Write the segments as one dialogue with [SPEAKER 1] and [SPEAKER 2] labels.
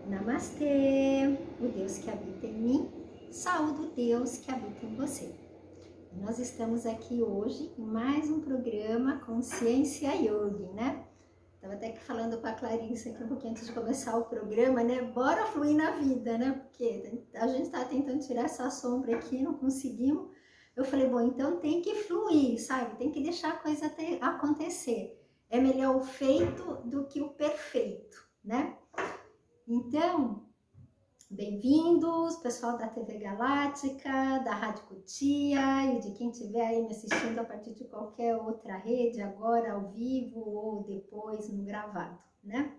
[SPEAKER 1] Namastê! O Deus que habita em mim, saúde o Deus que habita em você. Nós estamos aqui hoje em mais um programa Consciência Yogi, né? Estava até aqui falando com a Clarissa aqui um pouquinho antes de começar o programa, né? Bora fluir na vida, né? Porque a gente está tentando tirar essa sombra aqui, não conseguimos. Eu falei, bom, então tem que fluir, sabe? Tem que deixar a coisa acontecer. É melhor o feito do que o perfeito, né? Então, bem-vindos, pessoal da TV Galáctica, da Rádio Cutia e de quem estiver aí me assistindo a partir de qualquer outra rede, agora ao vivo ou depois no gravado, né?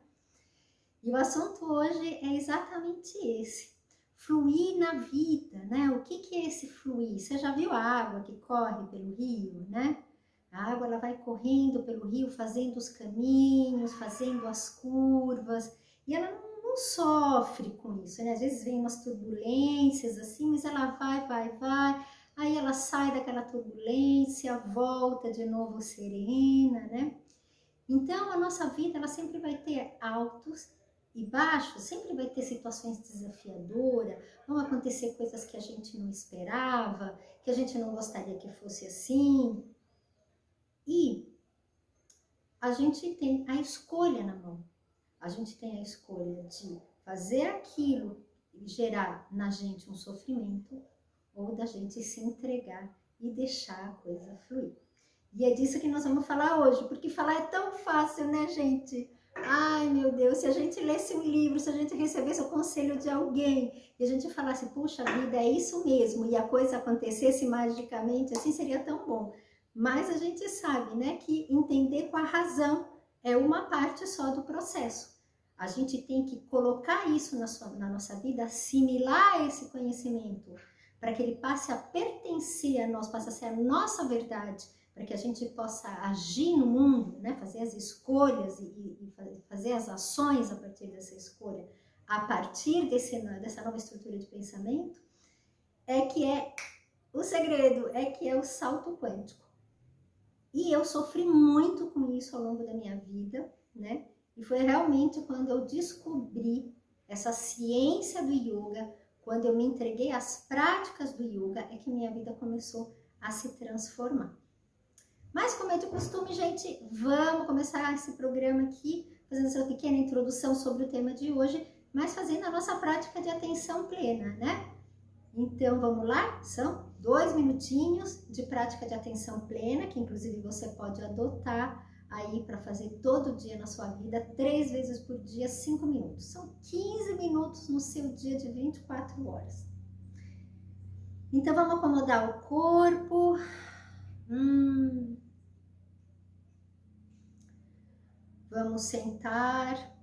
[SPEAKER 1] E o assunto hoje é exatamente esse, fluir na vida, né? O que é esse fluir? Você já viu a água que corre pelo rio, né? A água ela vai correndo pelo rio, fazendo os caminhos, fazendo as curvas, e ela não sofre com isso, né? Às vezes vem umas turbulências assim, mas ela vai, aí ela sai daquela turbulência, volta de novo serena, né? Então a nossa vida ela sempre vai ter altos e baixos, sempre vai ter situações desafiadoras, vão acontecer coisas que a gente não esperava, que a gente não gostaria que fosse assim, e a gente tem a escolha na mão. A gente tem a escolha de fazer aquilo e gerar na gente um sofrimento ou da gente se entregar e deixar a coisa fluir. E é disso que nós vamos falar hoje, porque falar é tão fácil, né, gente? Ai, meu Deus, se a gente lesse um livro, se a gente recebesse o conselho de alguém e a gente falasse, puxa vida, é isso mesmo, e a coisa acontecesse magicamente, assim seria tão bom. Mas a gente sabe, né, que entender com a razão é uma parte só do processo. A gente tem que colocar isso na nossa vida, assimilar esse conhecimento, para que ele passe a pertencer a nós, passe a ser a nossa verdade, para que a gente possa agir no mundo, né? Fazer as escolhas e fazer as ações a partir dessa escolha, a partir dessa nova estrutura de pensamento, o segredo, é que é o salto quântico. E eu sofri muito com isso ao longo da minha vida, né? E foi realmente quando eu descobri essa ciência do yoga, quando eu me entreguei às práticas do yoga, é que minha vida começou a se transformar. Mas como é de costume, gente, vamos começar esse programa aqui, fazendo essa pequena introdução sobre o tema de hoje, mas fazendo a nossa prática de atenção plena, né? Então, vamos lá? São 2 minutinhos de prática de atenção plena, que inclusive você pode adotar aí para fazer todo dia na sua vida, 3 vezes por dia, 5 minutos. São 15 minutos no seu dia de 24 horas. Então, vamos acomodar o corpo. Vamos sentar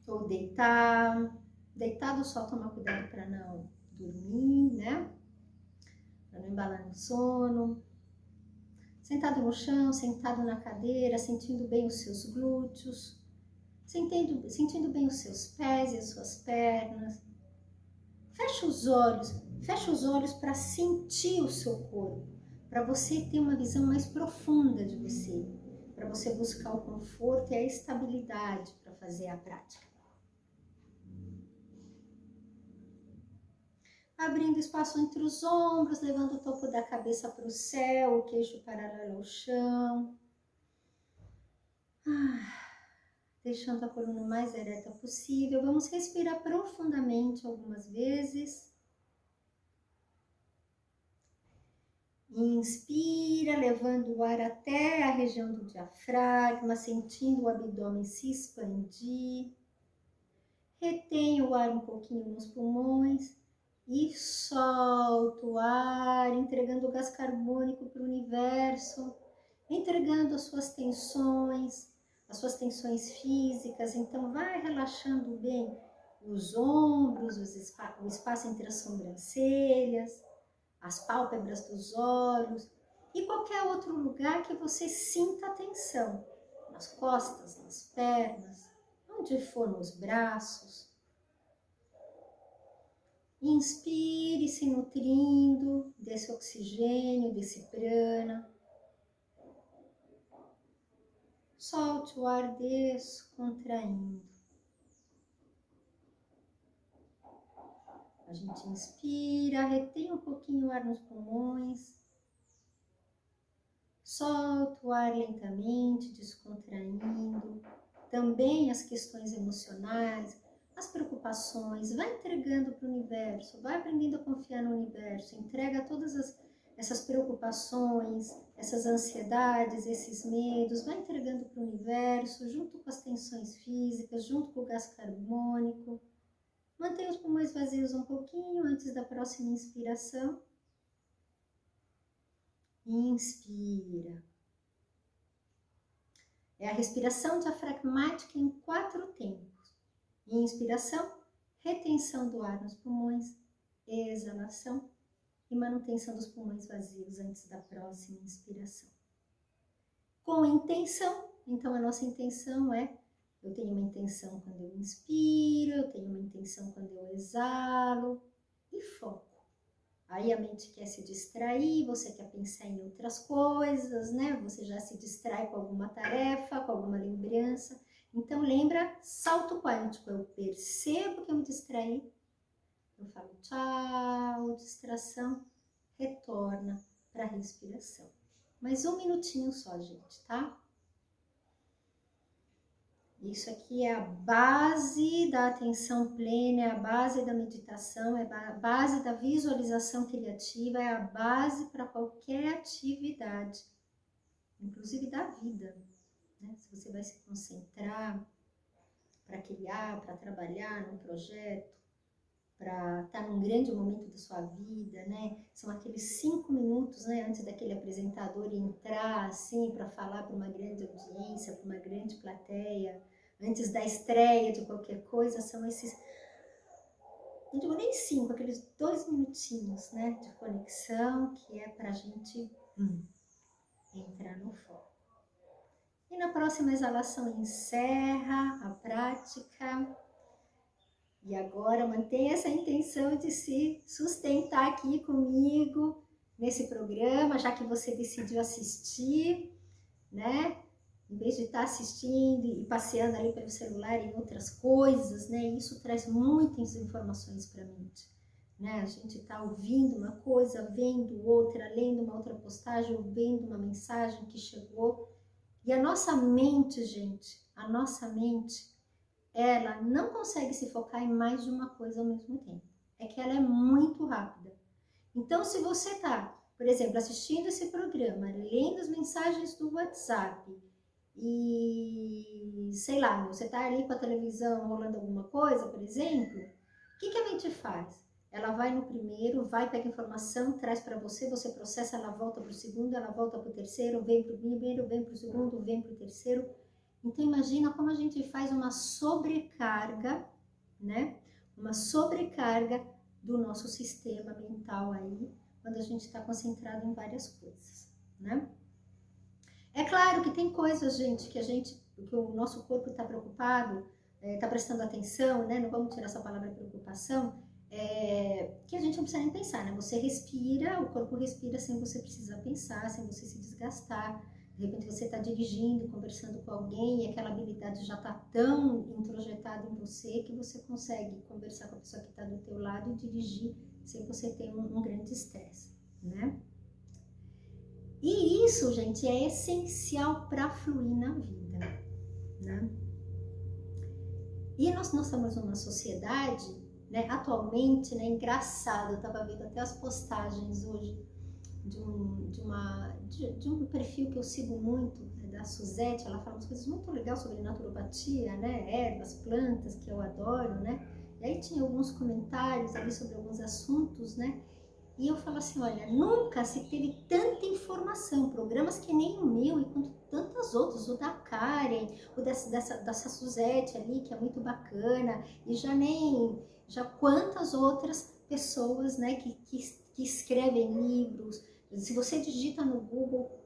[SPEAKER 1] ou deitar. Deitado só, toma cuidado para não dormir, né? Para não embalar no sono. Sentado no chão, sentado na cadeira, sentindo bem os seus glúteos, sentindo bem os seus pés e as suas pernas. Fecha os olhos para sentir o seu corpo, para você ter uma visão mais profunda de você, para você buscar o conforto e a estabilidade para fazer a prática. Abrindo espaço entre os ombros, levando o topo da cabeça para o céu, o queixo paralelo ao chão. Deixando a coluna o mais ereta possível. Vamos respirar profundamente algumas vezes. Inspira, levando o ar até a região do diafragma, sentindo o abdômen se expandir. Retém o ar um pouquinho nos pulmões e solta o ar, entregando o gás carbônico para o universo, entregando as suas tensões físicas. Então vai relaxando bem os ombros, o espaço entre as sobrancelhas, as pálpebras dos olhos e qualquer outro lugar que você sinta tensão, nas costas, nas pernas, onde for, nos braços. Inspire, se nutrindo desse oxigênio, desse prana. Solte o ar descontraindo. gente inspira, retém um pouquinho o ar nos pulmões. Solta o ar lentamente, descontraindo. Também as questões emocionais, as preocupações, vai entregando para o universo, vai aprendendo a confiar no universo, entrega todas essas preocupações, essas ansiedades, esses medos, vai entregando para o universo, junto com as tensões físicas, junto com o gás carbônico. Mantenha os pulmões vazios um pouquinho antes da próxima inspiração. Inspira. É a respiração diafragmática em 4 tempos. Inspiração, retenção do ar nos pulmões, exalação e manutenção dos pulmões vazios antes da próxima inspiração. Com intenção, então a nossa intenção é, eu tenho uma intenção quando eu inspiro, eu tenho uma intenção quando eu exalo e foco. Aí a mente quer se distrair, você quer pensar em outras coisas, né? Você já se distrai com alguma tarefa, com alguma lembrança. Então lembra, salto quântico, eu percebo que eu me distraí, eu falo tchau, distração, retorna para a respiração. Mais 1 minutinho só, gente, tá? Isso aqui é a base da atenção plena, é a base da meditação, é a base da visualização criativa, é a base para qualquer atividade, inclusive da vida, né? Se você vai se concentrar para criar, para trabalhar num projeto, para estar num grande momento da sua vida, né? São aqueles 5 minutos, né, antes daquele apresentador entrar, assim, para falar para uma grande audiência, para uma grande plateia, antes da estreia de qualquer coisa, são esses, não digo nem 5, aqueles 2 minutinhos, né, de conexão, que é para a gente entrar no foco. E na próxima exalação encerra a prática. E agora mantenha essa intenção de se sustentar aqui comigo nesse programa, já que você decidiu assistir, né? Em vez de estar assistindo e passeando ali pelo celular em outras coisas, né? Isso traz muitas informações para a mente, né? A gente está ouvindo uma coisa, vendo outra, lendo uma outra postagem, ou vendo uma mensagem que chegou. E a nossa mente, gente, a nossa mente, ela não consegue se focar em mais de uma coisa ao mesmo tempo. É que ela é muito rápida. Então, se você está, por exemplo, assistindo esse programa, lendo as mensagens do WhatsApp e, sei lá, você está ali com a televisão rolando alguma coisa, por exemplo, o que a mente faz? Ela vai no primeiro, vai, pega informação, traz para você, você processa, ela volta para o segundo, ela volta para o terceiro, vem para o primeiro, vem para o segundo, vem para o terceiro. Então, imagina como a gente faz uma sobrecarga, né? Uma sobrecarga do nosso sistema mental aí, quando a gente está concentrado em várias coisas, né? É claro que tem coisas, gente, que o nosso corpo está preocupado, está prestando atenção, né? Não vamos tirar essa palavra preocupação, que a gente não precisa nem pensar, né? Você respira, o corpo respira sem você precisar pensar, sem você se desgastar. De repente você está dirigindo, conversando com alguém e aquela habilidade já está tão introjetada em você que você consegue conversar com a pessoa que está do teu lado e dirigir sem você ter um grande estresse, né? E isso, gente, é essencial para fluir na vida, né? E nós estamos numa sociedade, né, atualmente, né, engraçado, eu estava vendo até as postagens hoje de um perfil que eu sigo muito, né, da Suzette. Ela fala umas coisas muito legais sobre naturopatia, né, ervas, plantas, que eu adoro, né, e aí tinha alguns comentários ali sobre alguns assuntos, né, e eu falo assim, olha, nunca se teve tanta informação, programas que nem o meu e quanto tantos outros, o da Karen, o dessa Suzette ali, que é muito bacana, e já quantas outras pessoas, né, que escrevem livros. Se você digita no Google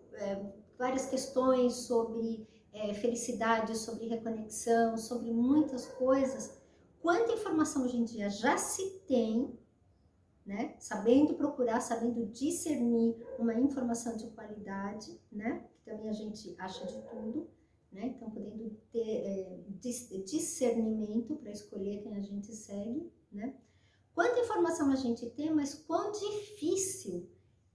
[SPEAKER 1] várias questões sobre felicidade, sobre reconexão, sobre muitas coisas, quanta informação hoje em dia já se tem, né? Sabendo procurar, sabendo discernir uma informação de qualidade, né? Que também a gente acha de tudo, né? Então, podendo ter discernimento para escolher quem a gente segue, né? Quanta informação a gente tem, mas quão difícil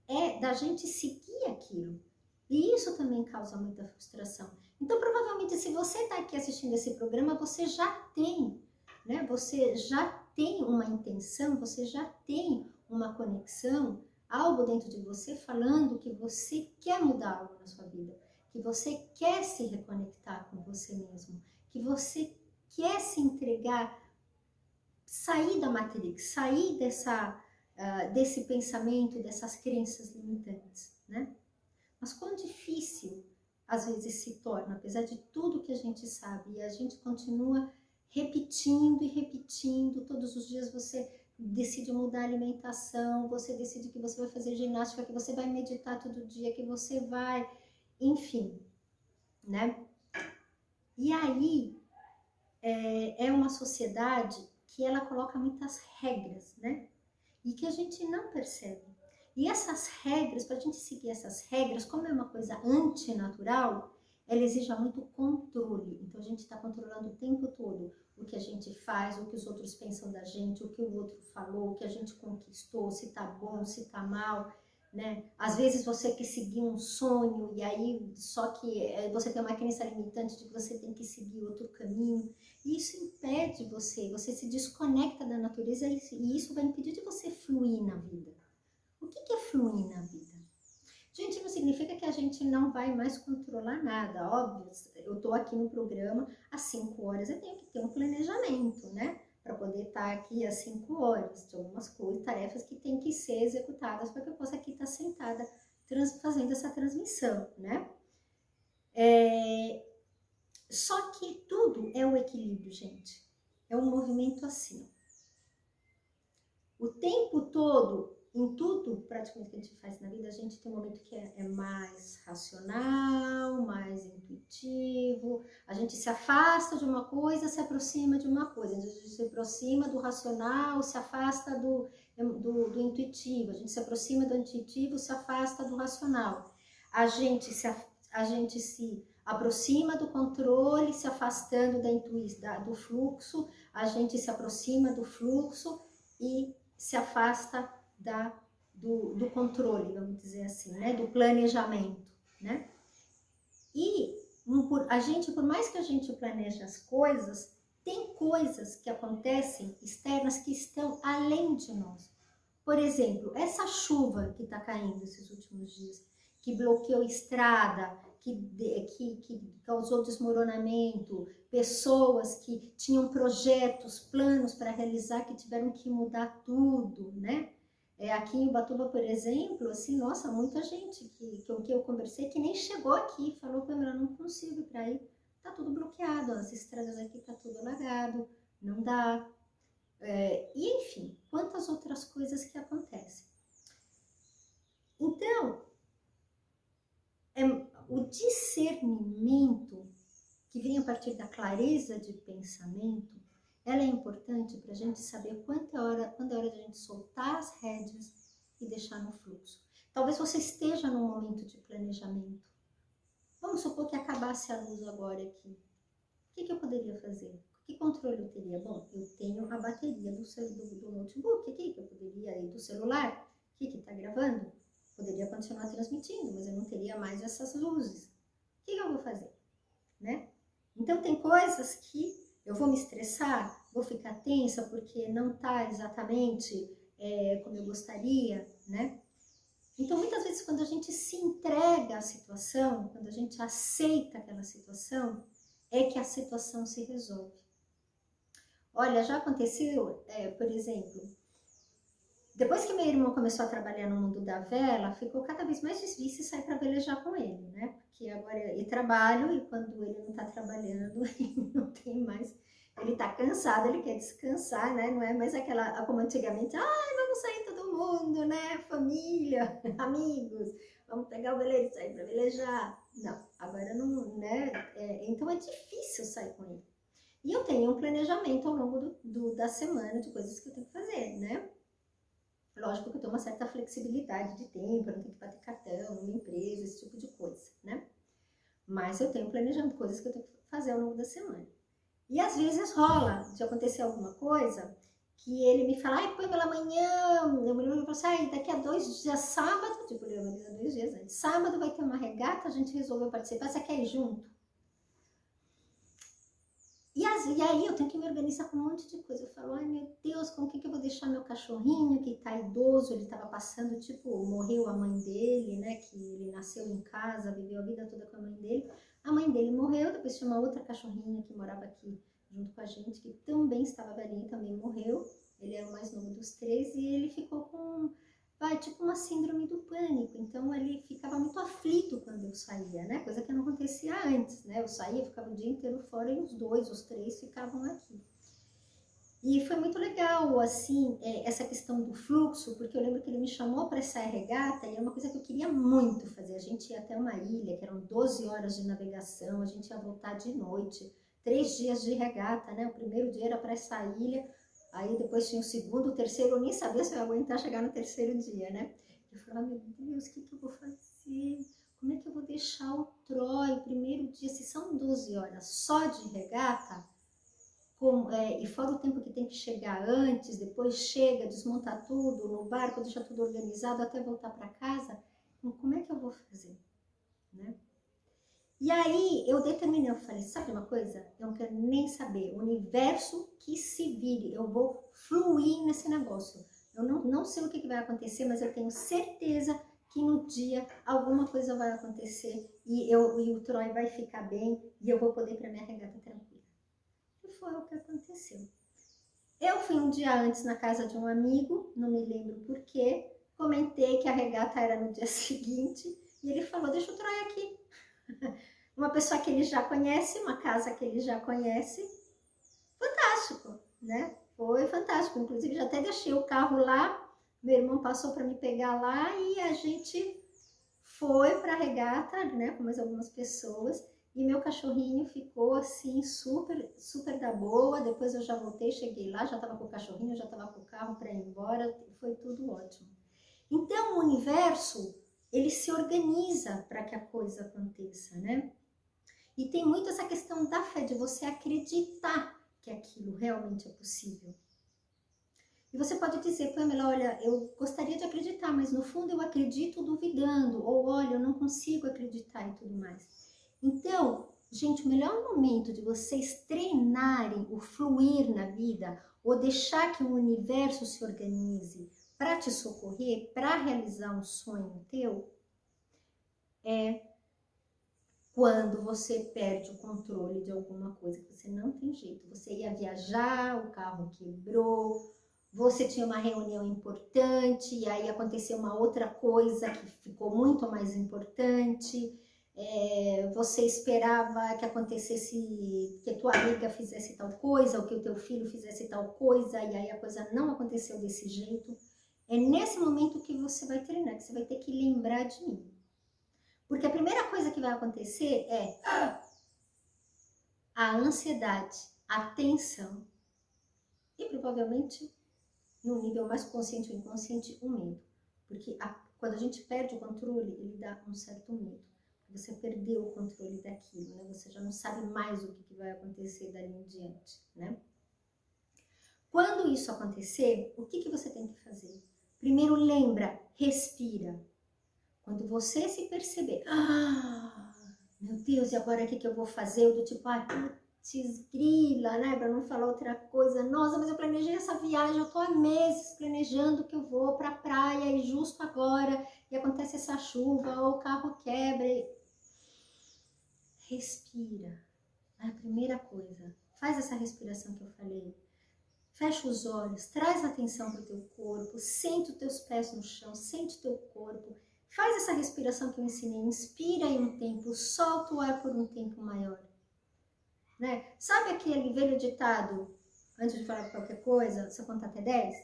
[SPEAKER 1] é da gente seguir aquilo. E isso também causa muita frustração. Então, provavelmente, se você está aqui assistindo esse programa, você já tem, né? Você já tem uma intenção, você já tem uma conexão, algo dentro de você falando que você quer mudar algo na sua vida, que você quer se reconectar com você mesmo, que você quer se entregar, sair da Matrix, sair desse pensamento, dessas crenças limitantes, né? Mas quão difícil às vezes se torna, apesar de tudo que a gente sabe, e a gente continua repetindo e repetindo, todos os dias você decide mudar a alimentação, você decide que você vai fazer ginástica, que você vai meditar todo dia, que você vai, enfim, né? E aí, é uma sociedade que ela coloca muitas regras, né? E que a gente não percebe. E essas regras, para a gente seguir essas regras, como é uma coisa antinatural, ela exige muito controle. Então a gente está controlando o tempo todo o que a gente faz, o que os outros pensam da gente, o que o outro falou, o que a gente conquistou, se tá bom, se tá mal, né? Às vezes você quer seguir um sonho e aí só que você tem uma crença limitante de que você tem que seguir outro caminho. E isso impede você se desconecta da natureza e isso vai impedir de você fluir na vida. O que é fluir na vida? Gente, não significa que a gente não vai mais controlar nada, óbvio. Eu tô aqui no programa às 5 horas, eu tenho que ter um planejamento, né? Para poder estar aqui às 5 horas, de algumas coisas, tarefas que têm que ser executadas para que eu possa aqui estar sentada fazendo essa transmissão, né? Só que tudo é o equilíbrio, gente. É um movimento assim. O tempo todo, em tudo praticamente que a gente faz na vida, a gente tem um momento que é mais racional, mais intuitivo. A gente se afasta de uma coisa, se aproxima de uma coisa. A gente se aproxima do racional, se afasta do intuitivo. A gente se aproxima do intuitivo, se afasta do racional. A gente se aproxima do controle, se afastando do fluxo. A gente se aproxima do fluxo e se afasta do controle, vamos dizer assim, né? Do planejamento, né? E por mais que a gente planeje as coisas, tem coisas que acontecem externas que estão além de nós. Por exemplo, essa chuva que está caindo esses últimos dias, que bloqueou estrada, que causou desmoronamento, pessoas que tinham projetos, planos para realizar, que tiveram que mudar tudo, né? Aqui em Ubatuba, por exemplo, assim, nossa, muita gente com quem eu conversei que nem chegou aqui, falou, Pamela, não consigo ir para aí, tá tudo bloqueado, as estradas aqui tá tudo alagado, não dá. E enfim, quantas outras coisas que acontecem. Então, o discernimento que vem a partir da clareza de pensamento, ela é importante para a gente saber quando é hora de a gente soltar as rédeas e deixar no fluxo. Talvez você esteja num momento de planejamento. Vamos supor que acabasse a luz agora aqui. O que eu poderia fazer? Que controle eu teria? Bom, eu tenho a bateria do notebook aqui, que eu poderia ir do celular, que está gravando. Poderia continuar transmitindo, mas eu não teria mais essas luzes. O que eu vou fazer? Né? Então, tem coisas que eu vou me estressar, vou ficar tensa porque não está exatamente como eu gostaria, né? Então, muitas vezes, quando a gente se entrega à situação, quando a gente aceita aquela situação, é que a situação se resolve. Olha, já aconteceu, por exemplo, depois que meu irmão começou a trabalhar no mundo da vela, ficou cada vez mais difícil sair para velejar com ele, né? Porque agora eu trabalho e quando ele não está trabalhando, ele não tem mais, ele está cansado, ele quer descansar, né? Não é mais como antigamente, vamos sair todo mundo, né? Família, amigos, vamos pegar o veleiro e sair para velejar. Não, agora não, né? Então é difícil sair com ele. E eu tenho um planejamento ao longo da semana de coisas que eu tenho que fazer, né? Lógico que eu tenho uma certa flexibilidade de tempo, eu não tenho que bater cartão numa empresa, esse tipo de coisa, né? Mas eu tenho planejamento, coisas que eu tenho que fazer ao longo da semana. E às vezes rola de acontecer alguma coisa que ele me fala, ai, põe pela manhã, eu me lembro que eu falei assim, daqui a 2 dias, sábado, tipo, eu me lembro 2 dias antes, sábado vai ter uma regata, a gente resolveu participar, você quer ir junto? E aí eu tenho que me organizar com um monte de coisa. Eu falo, ai meu Deus, com quem que eu vou deixar meu cachorrinho que tá idoso? Ele tava passando, tipo, morreu a mãe dele, né? Que ele nasceu em casa, viveu a vida toda com a mãe dele. A mãe dele morreu, depois tinha uma outra cachorrinha que morava aqui junto com a gente, que também estava velhinha, também morreu. Ele era o mais novo dos 3 e ele ficou com, tipo uma síndrome do pânico. Então ele ficava muito aflito quando eu saía, né? Coisa que não acontecia antes, né? Eu saía, ficava o dia inteiro fora e os 2, os 3 ficavam aqui. E foi muito legal, assim, essa questão do fluxo, porque eu lembro que ele me chamou para essa regata e é uma coisa que eu queria muito fazer. A gente ia até uma ilha, que eram 12 horas de navegação, a gente ia voltar de noite, 3 dias de regata, né? O primeiro dia era para essa ilha, aí depois tinha o segundo, o terceiro, eu nem sabia se eu ia aguentar chegar no terceiro dia, né? Eu falava, meu Deus, o que eu vou fazer? Como é que eu vou deixar o Troy o primeiro dia? Se são 12 horas só de regata, e fora o tempo que tem que chegar antes, depois chega, desmonta tudo no barco, deixa tudo organizado até voltar para casa, então, como é que eu vou fazer? Né? E aí eu determinei, eu falei, sabe uma coisa? Eu não quero nem saber, o universo que se vire, eu vou fluir nesse negócio. Eu não sei o que vai acontecer, mas eu tenho certeza que no dia alguma coisa vai acontecer e o Troy vai ficar bem e eu vou poder ir para minha regata tranquila. E foi o que aconteceu. Eu fui um dia antes na casa de um amigo, não me lembro porquê, comentei que a regata era no dia seguinte e ele falou, deixa o Troy aqui. Uma pessoa que ele já conhece, uma casa que ele já conhece, fantástico, né? Foi fantástico, inclusive já até deixei o carro lá, meu irmão passou para me pegar lá e a gente foi para a regata, né, com mais algumas pessoas, e meu cachorrinho ficou assim, super, super da boa. Depois eu já voltei, cheguei lá, já estava com o cachorrinho, já estava com o carro para ir embora, foi tudo ótimo. Então o universo, ele se organiza para que a coisa aconteça, né? E tem muito essa questão da fé, de você acreditar que aquilo realmente é possível. E você pode dizer, Pamela, olha, eu gostaria de acreditar, mas no fundo eu acredito duvidando, ou olha, eu não consigo acreditar e tudo mais. Então, gente, o melhor momento de vocês treinarem o fluir na vida, ou deixar que o universo se organize para te socorrer, para realizar um sonho teu, é quando você perde o controle de alguma coisa que você não tem jeito. Você ia viajar, o carro quebrou, você tinha uma reunião importante e aí aconteceu uma outra coisa que ficou muito mais importante. Você esperava que acontecesse, que a tua amiga fizesse tal coisa, ou que o teu filho fizesse tal coisa, e aí a coisa não aconteceu desse jeito. É nesse momento que você vai treinar, que você vai ter que lembrar de mim. Porque a primeira coisa que vai acontecer é a ansiedade, a tensão e provavelmente, no nível mais consciente ou inconsciente, o medo. Porque quando a gente perde o controle, ele dá um certo medo. Você perdeu o controle daquilo, né? Você já não sabe mais o que vai acontecer dali em diante, né? Quando isso acontecer, o que você tem que fazer? Primeiro, lembra, respira. Quando você se perceber, meu Deus, e agora o que eu vou fazer? Eu do tipo, putz, grila, né? Pra não falar outra coisa. Nossa, mas eu planejei essa viagem, eu tô há meses planejando que eu vou pra praia e justo agora, e acontece essa chuva, ou o carro quebra. Respira. É a primeira coisa. Faz essa respiração que eu falei. Fecha os olhos, traz a atenção para o teu corpo, sente os teus pés no chão, sente o teu corpo. Faz essa respiração que eu ensinei, inspira em um tempo, solta o ar por um tempo maior. Né? Sabe aquele velho ditado, antes de falar qualquer coisa, se eu contar até 10?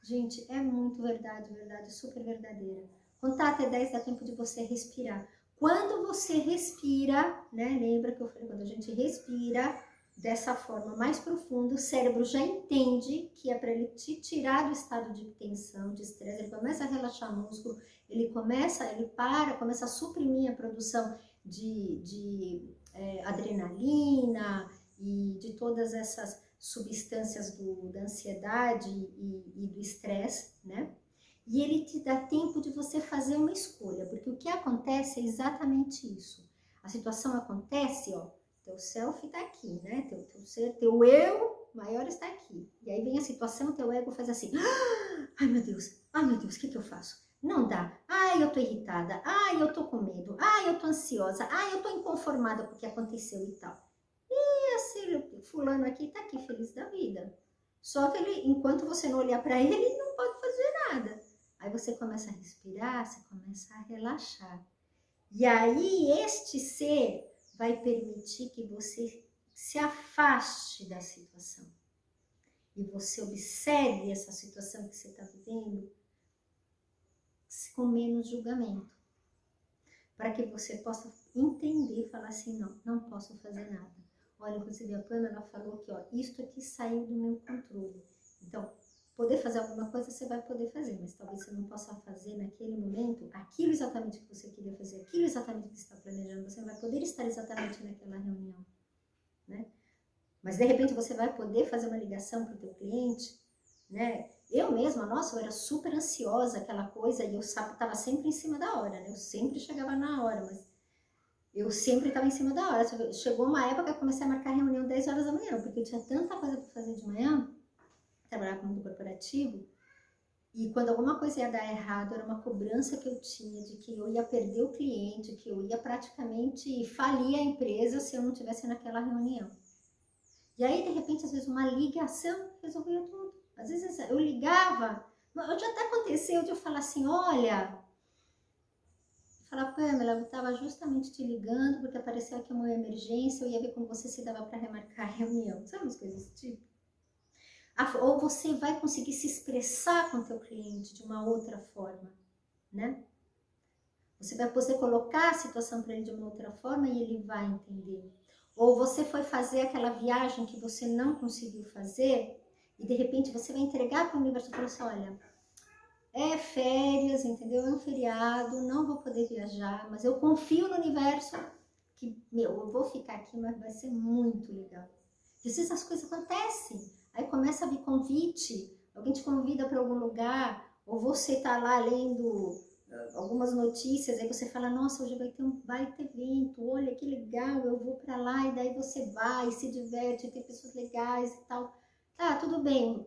[SPEAKER 1] Gente, é muito verdade, super verdadeira. Contar até 10 dá tempo de você respirar. Quando você respira, né? Lembra que eu falei, quando a gente respira dessa forma mais profunda, o cérebro já entende que é para ele te tirar do estado de tensão, de estresse, ele começa a relaxar o músculo, ele começa a suprimir a produção de adrenalina e de todas essas substâncias da ansiedade e do estresse, né? E ele te dá tempo de você fazer uma escolha, porque o que acontece é exatamente isso. A situação acontece, ó, teu self tá aqui, né? Teu ser, teu eu maior está aqui. E aí vem a situação, teu ego faz assim, ai meu Deus, o que eu faço? Não dá. Ai, eu tô irritada. Ai, eu tô com medo. Ai, eu tô ansiosa. Ai, eu tô inconformada porque aconteceu e tal. E esse fulano aqui tá aqui feliz da vida. Só que ele, enquanto você não olhar para ele, ele não pode fazer nada. Aí você começa a respirar, você começa a relaxar. E aí este ser vai permitir que você se afaste da situação. E você observe essa situação que você está vivendo com menos julgamento. Para que você possa entender e falar assim, não posso fazer nada. Olha, inclusive a Pamela falou que, ó, isto aqui saiu do meu controle. Então, poder fazer alguma coisa você vai poder fazer, mas talvez você não possa fazer naquele momento aquilo exatamente que você queria fazer, aquilo exatamente que você está planejando. Você não vai poder estar exatamente naquela reunião, né? Mas de repente você vai poder fazer uma ligação para o teu cliente, né? Eu mesma, nossa, eu era super ansiosa, aquela coisa, e eu estava sempre em cima da hora, né? Eu sempre chegava na hora, mas eu sempre estava em cima da hora. Chegou uma época que eu comecei a marcar reunião 10 horas da manhã, porque eu tinha tanta coisa para fazer de manhã, trabalhar com mundo corporativo, e quando alguma coisa ia dar errado, era uma cobrança que eu tinha de que eu ia perder o cliente, que eu ia praticamente falir a empresa se eu não estivesse naquela reunião. E aí, de repente, às vezes uma ligação resolvia tudo. Às vezes eu ligava, já até aconteceu de eu falar assim, olha, falar, Pamela, eu estava justamente te ligando porque apareceu aqui uma emergência, eu ia ver como você se dava para remarcar a reunião. Sabe umas coisas desse tipo? Ou você vai conseguir se expressar com o teu cliente de uma outra forma, né? Você vai poder colocar a situação para ele de uma outra forma e ele vai entender. Ou você foi fazer aquela viagem que você não conseguiu fazer e de repente você vai entregar para o universo e falar assim, olha, é férias, entendeu? É um feriado, não vou poder viajar, mas eu confio no universo que, eu vou ficar aqui, mas vai ser muito legal. E às vezes as coisas acontecem, aí começa a vir convite, alguém te convida para algum lugar, ou você tá lá lendo algumas notícias, aí você fala, nossa, hoje vai ter um baita evento, olha que legal, eu vou para lá, e daí você vai, se diverte, tem pessoas legais e tal. Tá, tudo bem,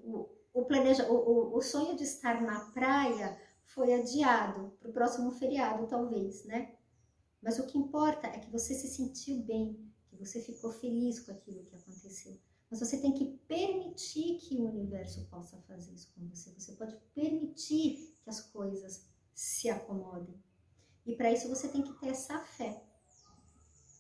[SPEAKER 1] o sonho de estar na praia foi adiado para o próximo feriado, talvez, né? Mas o que importa é que você se sentiu bem, que você ficou feliz com aquilo que aconteceu. Mas você tem que permitir que o universo possa fazer isso com você. Você pode permitir que as coisas se acomodem. E para isso você tem que ter essa fé,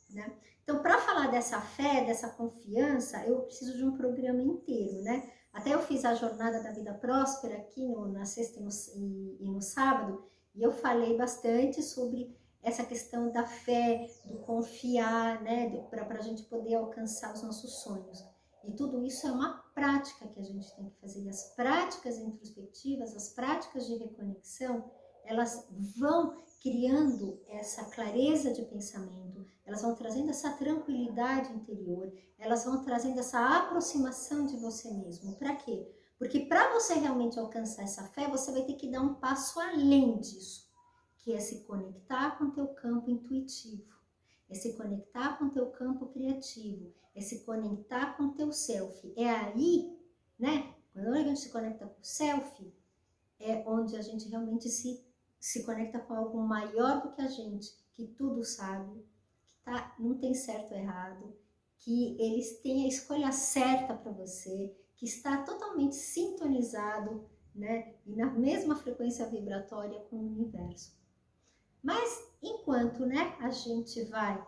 [SPEAKER 1] né? Então, para falar dessa fé, dessa confiança, eu preciso de um programa inteiro, né? Até eu fiz a Jornada da Vida Próspera aqui na sexta e no sábado, e eu falei bastante sobre essa questão da fé, do confiar, né? Para a gente poder alcançar os nossos sonhos. E tudo isso é uma prática que a gente tem que fazer. E as práticas introspectivas, as práticas de reconexão, elas vão criando essa clareza de pensamento, elas vão trazendo essa tranquilidade interior, elas vão trazendo essa aproximação de você mesmo. Para quê? Porque para você realmente alcançar essa fé, você vai ter que dar um passo além disso, que é se conectar com o teu campo intuitivo, é se conectar com o teu campo criativo, é se conectar com o teu self. É aí, né? Quando a gente se conecta com o self, é onde a gente realmente se conecta com algo maior do que a gente, que tudo sabe, que não tem certo ou errado, que eles têm a escolha certa para você, que está totalmente sintonizado, né, e na mesma frequência vibratória com o universo. Mas enquanto, né, a gente vai,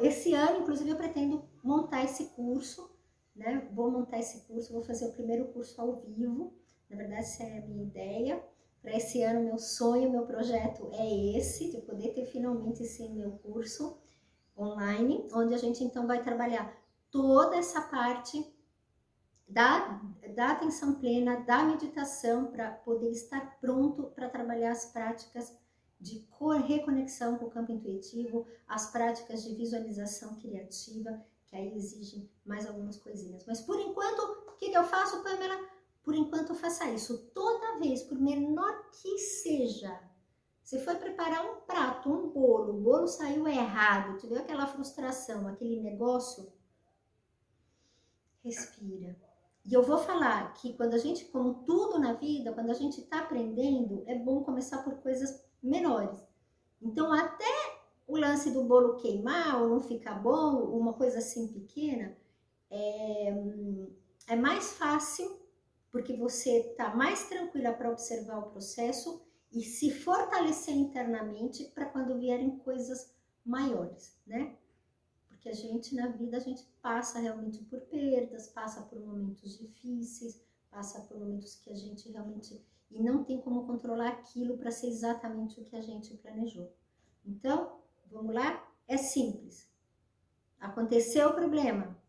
[SPEAKER 1] esse ano, inclusive, eu pretendo montar esse curso, né, vou montar esse curso, vou fazer o primeiro curso ao vivo, na verdade essa é a minha ideia. Para esse ano, meu sonho, meu projeto é esse, de poder ter finalmente esse meu curso online, onde a gente então vai trabalhar toda essa parte da atenção plena, da meditação, para poder estar pronto para trabalhar as práticas de reconexão com o campo intuitivo, as práticas de visualização criativa, que que aí exige mais algumas coisinhas. Mas por enquanto, o que eu faço, Pamela? Por enquanto, faça isso. Toda vez, por menor que seja, você foi preparar um prato, um bolo, o bolo saiu errado, te deu aquela frustração, aquele negócio, respira. E eu vou falar que quando a gente, como tudo na vida, quando a gente está aprendendo, é bom começar por coisas menores. Então, até o lance do bolo queimar ou não ficar bom, uma coisa assim pequena, é mais fácil, porque você está mais tranquila para observar o processo e se fortalecer internamente para quando vierem coisas maiores, né? Porque a gente, na vida, a gente passa realmente por perdas, passa por momentos difíceis, passa por momentos que a gente realmente... E não tem como controlar aquilo para ser exatamente o que a gente planejou. Então, vamos lá? É simples. Aconteceu o problema.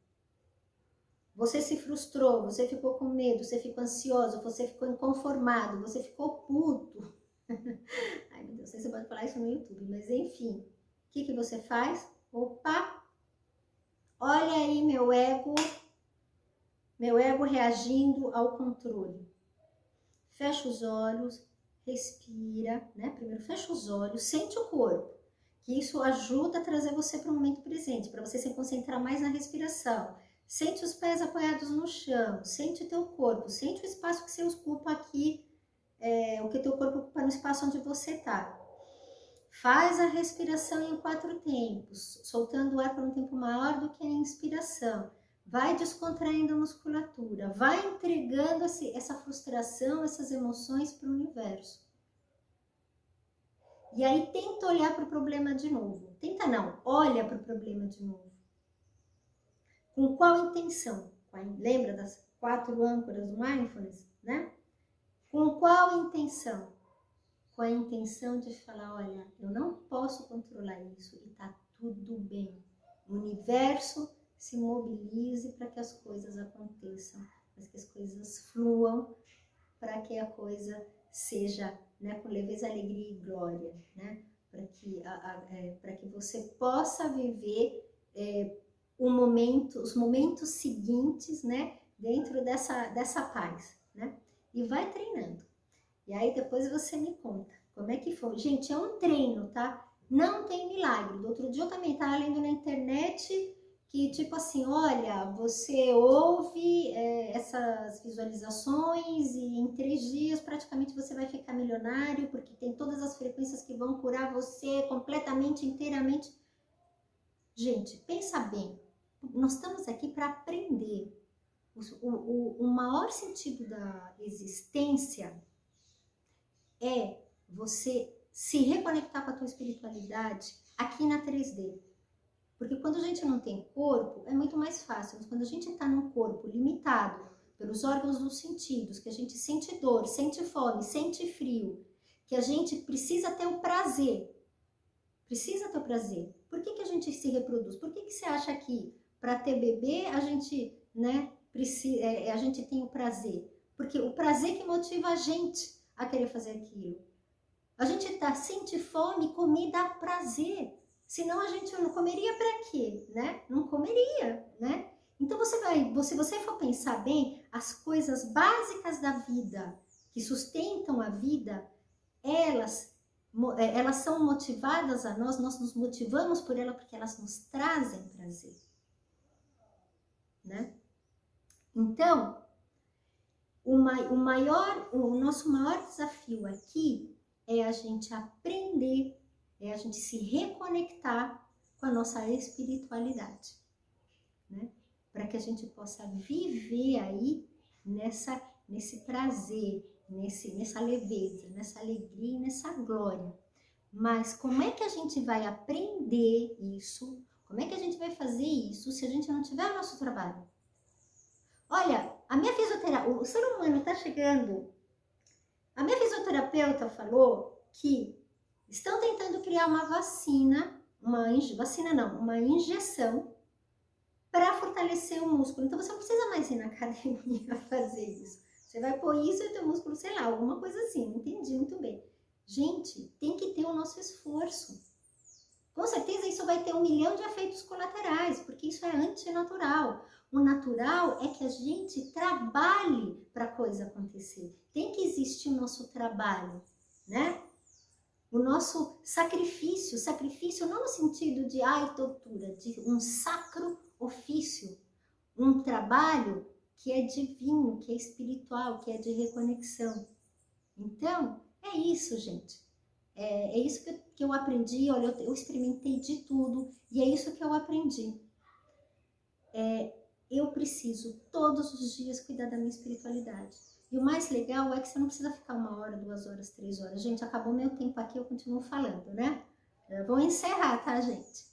[SPEAKER 1] Você se frustrou, você ficou com medo, você ficou ansioso, você ficou inconformado, você ficou puto. Ai, meu Deus, não sei se você pode falar isso no YouTube, mas enfim. O que você faz? Opa! Olha aí meu ego reagindo ao controle. Fecha os olhos, respira, né? Primeiro fecha os olhos, sente o corpo, que isso ajuda a trazer você para o momento presente, para você se concentrar mais na respiração. Sente os pés apoiados no chão, sente o teu corpo, sente o espaço que você ocupa aqui, o que teu corpo ocupa no espaço onde você está. Faz a respiração em 4 tempos, soltando o ar por um tempo maior do que a inspiração. Vai descontraindo a musculatura, vai entregando essa frustração, essas emoções para o universo. E aí tenta olhar para o problema de novo. Tenta não, olha para o problema de novo. Com qual intenção? Lembra das 4 âncoras do Mindfulness, né? Com qual intenção? Com a intenção de falar, olha, eu não posso controlar isso e tá tudo bem. O universo se mobilize para que as coisas aconteçam, para que as coisas fluam, para que a coisa seja, né, com leveza, alegria e glória, né? Para que você possa viver os momentos seguintes, né, dentro dessa paz, né? E vai treinando. E aí depois você me conta como é que foi. Gente, é um treino, tá? Não tem milagre. Do outro dia eu também estava lendo na internet que, tipo assim, olha, você ouve essas visualizações e em 3 dias praticamente você vai ficar milionário, porque tem todas as frequências que vão curar você completamente, inteiramente. Gente, pensa bem. Nós estamos aqui para aprender. O maior sentido da existência é você se reconectar com a tua espiritualidade aqui na 3D. Porque quando a gente não tem corpo, é muito mais fácil. Mas quando a gente está num corpo limitado pelos órgãos dos sentidos, que a gente sente dor, sente fome, sente frio, que a gente precisa ter o prazer. Precisa ter o prazer. Por que a gente se reproduz? Por que você acha que para ter bebê a gente, né, a gente tem o prazer? Porque o prazer que motiva a gente a querer fazer aquilo. A gente sente fome, comer dá prazer. Senão a gente não comeria para quê, né? Não comeria, né? Então se você for pensar bem, as coisas básicas da vida, que sustentam a vida, elas são motivadas a nós nos motivamos por ela porque elas nos trazem prazer, né? Então, o nosso maior desafio aqui é a gente aprender, é a gente se reconectar com a nossa espiritualidade, né? Para que a gente possa viver aí nesse prazer, nessa leveza, nessa alegria e nessa glória. Mas como é que a gente vai aprender isso? Como é que a gente vai fazer isso se a gente não tiver o nosso trabalho? Olha, a minha fisioterapeuta, o ser humano está chegando. A minha fisioterapeuta falou que estão tentando criar uma vacina, uma injeção para fortalecer o músculo. Então você não precisa mais ir na academia fazer isso. Você vai pôr isso e o teu músculo, sei lá, alguma coisa assim. Não entendi muito bem. Gente, tem que ter o nosso esforço. Com certeza isso vai ter 1 milhão de efeitos colaterais, porque isso é antinatural. O natural é que a gente trabalhe para a coisa acontecer. Tem que existir o nosso trabalho, né? O nosso sacrifício, sacrifício não no sentido de tortura, de um sacro ofício, um trabalho que é divino, que é espiritual, que é de reconexão. Então, é isso, gente. É isso que eu aprendi. Olha, eu experimentei de tudo e é isso que eu aprendi. Eu preciso todos os dias cuidar da minha espiritualidade. E o mais legal é que você não precisa ficar 1 hora, 2 horas, 3 horas. Gente, acabou meu tempo aqui, eu continuo falando, né? Eu vou encerrar, tá, gente?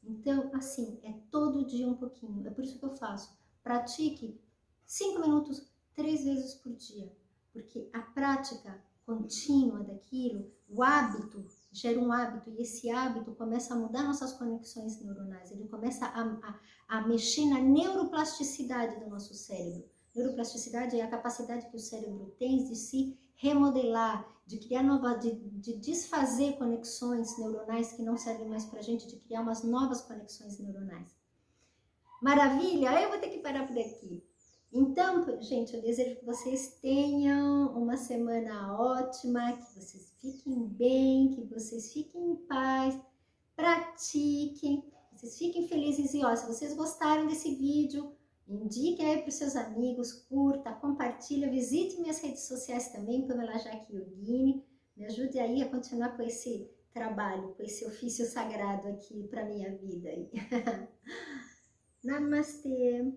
[SPEAKER 1] Então, assim, é todo dia um pouquinho. É por isso que eu faço. Pratique 5 minutos, 3 vezes por dia. Porque a prática contínua daquilo, o hábito, gera um hábito. E esse hábito começa a mudar nossas conexões neuronais. Ele começa a mexer na neuroplasticidade do nosso cérebro. Neuroplasticidade é a capacidade que o cérebro tem de se remodelar, de criar de desfazer conexões neuronais que não servem mais pra gente, de criar umas novas conexões neuronais. Maravilha? Eu vou ter que parar por aqui. Então, gente, eu desejo que vocês tenham uma semana ótima, que vocês fiquem bem, que vocês fiquem em paz, pratiquem, vocês fiquem felizes e, se vocês gostaram desse vídeo, indique aí para os seus amigos, curta, compartilha, visite minhas redes sociais também, Pamela Jaque Yogini, me ajude aí a continuar com esse trabalho, com esse ofício sagrado aqui para minha vida aí. Namastê!